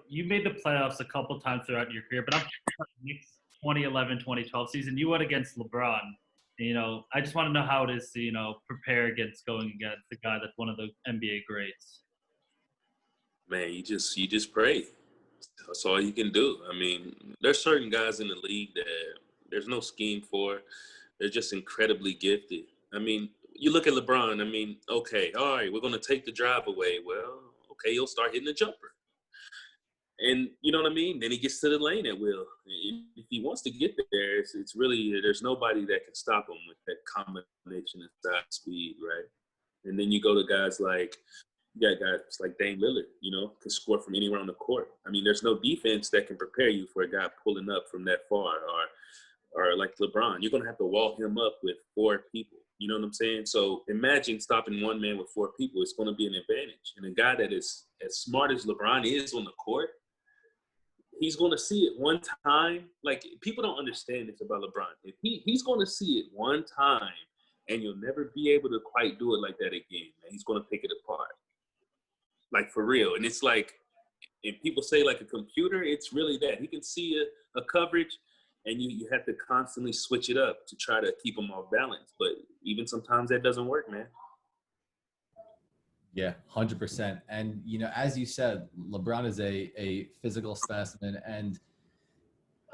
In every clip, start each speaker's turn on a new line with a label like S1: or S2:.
S1: you made the playoffs a couple times throughout your career, but I'm Knicks 2011, 2012 season. You went against LeBron. I just want to know how it is to, prepare against going against the guy that's one of the NBA greats.
S2: Man, you just pray. That's all you can do. I mean, there's certain guys in the league that there's no scheme for. They're just incredibly gifted. I mean, you look at LeBron. I mean, okay, all right, we're going to take the drive away. Well, okay, he'll start hitting the jumper. And you know what I mean? Then he gets to the lane at will. If he wants to get there, it's really, there's nobody that can stop him with that combination of size, speed, right? And then you go to guys like, you got guys like Dame Lillard, can score from anywhere on the court. I mean, there's no defense that can prepare you for a guy pulling up from that far. Or like LeBron, you're going to have to wall him up with 4 people. You know what I'm saying? So imagine stopping one man with 4 people. It's going to be an advantage. And a guy that is as smart as LeBron is on the court, he's going to see it one time. Like, people don't understand this about LeBron. If he's going to see it one time, and you'll never be able to quite do it like that again, man. He's going to pick it apart. Like, for real. And it's like, if people say like a computer, it's really that. He can see a coverage, and you have to constantly switch it up to try to keep him off balance. But even sometimes that doesn't work, man.
S3: Yeah, 100%. And, as you said, LeBron is a physical specimen. And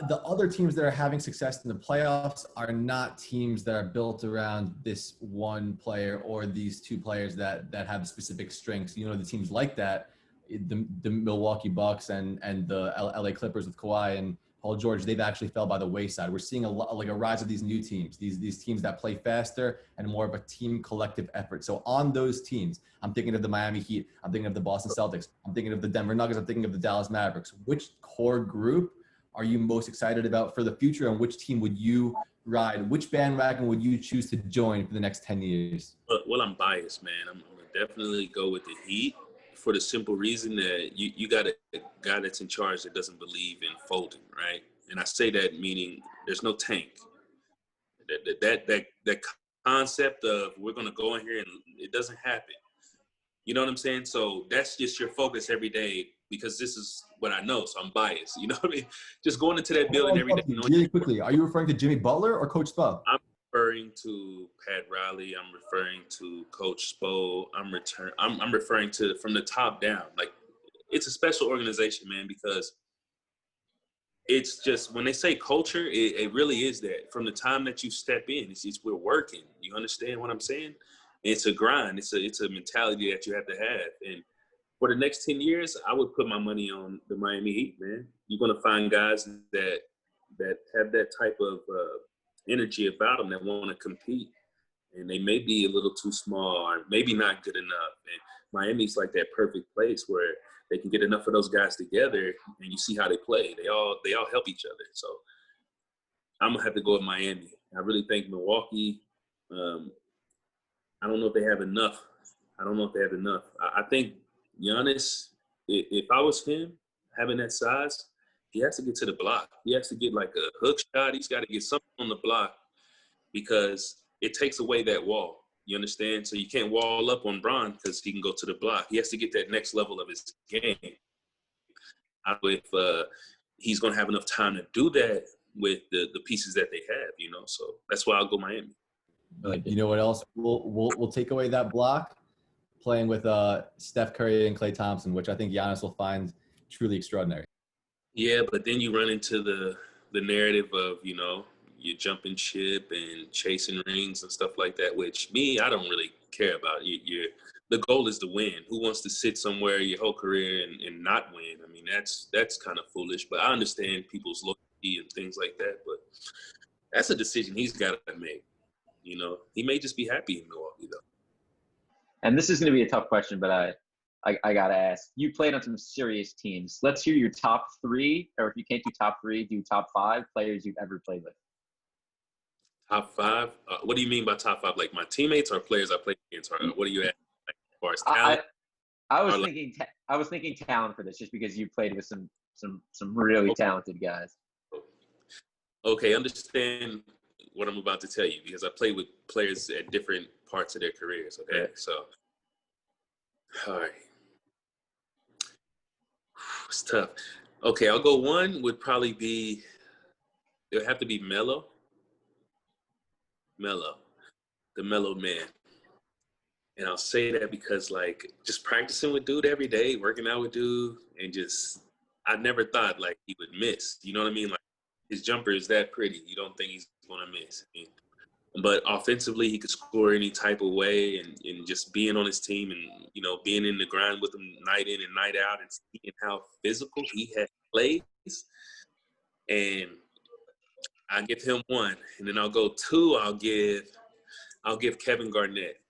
S3: the other teams that are having success in the playoffs are not teams that are built around this one player or these 2 players that have specific strengths. The teams like that, the Milwaukee Bucks and the LA Clippers with Kawhi and Paul George, they've actually fell by the wayside. We're seeing a rise of these new teams, these teams that play faster and more of a team collective effort. So on those teams, I'm thinking of the Miami Heat, I'm thinking of the Boston Celtics, I'm thinking of the Denver Nuggets, I'm thinking of the Dallas Mavericks. Which core group are you most excited about for the future, and which team would you ride? Which bandwagon would you choose to join for the next 10 years?
S2: Well, I'm biased, man. I'm going to definitely go with the Heat for the simple reason that you got a guy that's in charge that doesn't believe in folding, right? And I say that meaning there's no tank. That concept of we're going to go in here and it doesn't happen. You know what I'm saying? So that's just your focus every day, because this is what I know, so I'm biased. You know what I mean? Just going into that building every day.
S3: Really quickly, are you referring to Jimmy Butler or Coach Spo?
S2: I'm referring to Pat Riley. I'm referring to Coach Spo. I'm referring to from the top down. Like, it's a special organization, man, because it's just, when they say culture, it really is that. From the time that you step in, it's we're working. You understand what I'm saying? It's a grind. It's a mentality that you have to have. And for the next 10 years, I would put my money on the Miami Heat, man. You're going to find guys that have that type of energy about them that want to compete. And they may be a little too small or maybe not good enough. And Miami's like that perfect place where they can get enough of those guys together and you see how they play. They all help each other. So I'm going to have to go with Miami. I really think Milwaukee, I don't know if they have enough. I think Giannis, if I was him, having that size, he has to get to the block. He has to get like a hook shot. He's got to get something on the block because it takes away that wall. You understand? So you can't wall up on Bron because he can go to the block. He has to get that next level of his game. I don't know if he's going to have enough time to do that with the pieces that they have, So that's why I'll go Miami.
S3: You know what else? We'll take away that block, playing with Steph Curry and Klay Thompson, which I think Giannis will find truly extraordinary.
S2: Yeah, but then you run into the narrative of, you jumping ship and chasing rings and stuff like that, which I don't really care about. The goal is to win. Who wants to sit somewhere your whole career and not win? I mean, that's kind of foolish, but I understand people's loyalty and things like that, but that's a decision he's got to make. He may just be happy in Milwaukee, though.
S4: And this is going to be a tough question, but I got to ask. You played on some serious teams. Let's hear your top 3, or if you can't do top 3, do top 5 players you've ever played with.
S2: Top 5? What do you mean by top 5? Like my teammates or players I played against? Or what are you at? Like, as far as talent?
S4: I was thinking talent for this, just because you played with some really talented guys.
S2: Okay, understand what I'm about to tell you, because I played with players at different parts of their careers. Okay, so all right. It's tough. Okay, I'll go one would probably be, it would have to be Melo. Melo, the Melo man. And I'll say that because, like, just practicing with dude every day, working out with dude, and just, I never thought, like, he would miss. You know what I mean? Like, his jumper is that pretty. You don't think he's going to miss. I mean, but offensively, he could score any type of way, and just being on his team and, you know, being in the grind with him night in and night out and seeing how physical he has plays. And I give him one. And then I'll go two, I'll give Kevin Garnett,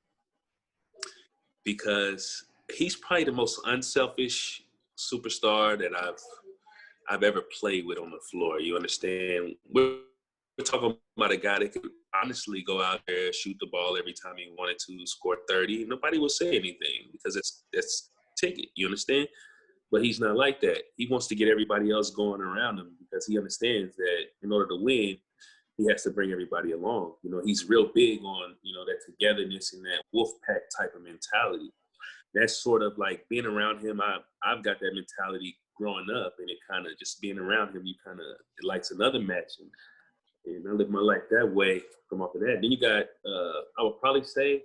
S2: because he's probably the most unselfish superstar that I've ever played with on the floor. You understand? We're talking about a guy that could honestly go out there, shoot the ball every time he wanted to, score 30. Nobody will say anything because that's ticket. You understand? But he's not like that. He wants to get everybody else going around him because he understands that in order to win, he has to bring everybody along. You know, he's real big on, you know, that togetherness and that wolf pack type of mentality. That's sort of like being around him. I've got that mentality growing up, and it kind of just being around him, you kind of, it likes another match. And I live my life that way from off of that. Then you got, I would probably say,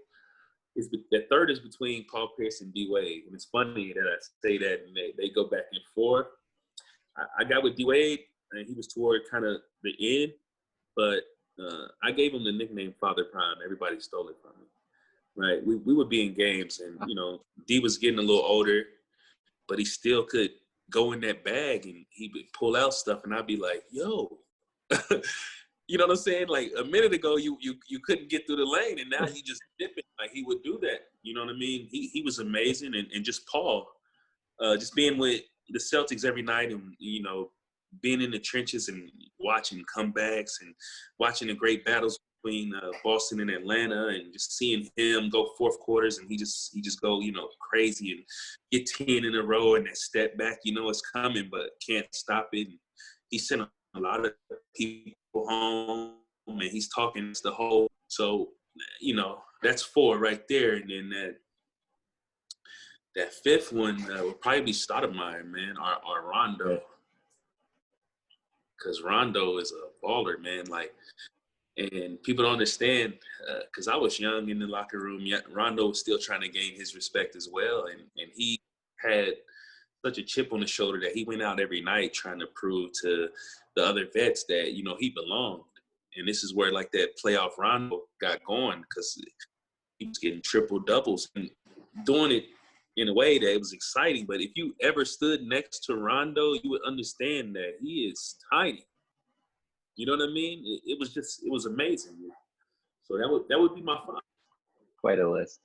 S2: that third is between Paul Pierce and D Wade. And it's funny that I say that and they go back and forth. I got with D Wade, and he was toward kind of the end, but I gave him the nickname Father Prime. Everybody stole it from me. Right? We would be in games, and, you know, D was getting a little older, but he still could go in that bag and he would pull out stuff, and I'd be like, yo. You know what I'm saying? Like, a minute ago, you couldn't get through the lane, and now you just dip it. Like, he would do that. You know what I mean? He was amazing. And just Paul, just being with the Celtics every night and, you know, being in the trenches and watching comebacks and watching the great battles between Boston and Atlanta, and just seeing him go fourth quarters and he just go, you know, crazy and get 10 in a row, and that step back, you know, it's coming, but can't stop it. And he sent a lot of people home, and he's talking the whole. So, you know, that's four right there. And then that fifth one would probably be Stoudemire, man, or Rondo. Because Rondo is a baller, man. Like, and people don't understand, because I was young in the locker room, yet Rondo was still trying to gain his respect as well. And he had such a chip on his shoulder that he went out every night trying to prove to the other vets that, you know, he belonged. And this is where, like, that playoff Rondo got going, because he was getting triple doubles and doing it in a way that it was exciting. But if you ever stood next to Rondo, you would understand that he is tiny. You know what I mean? It was amazing. So that would be my five.
S4: Quite a list.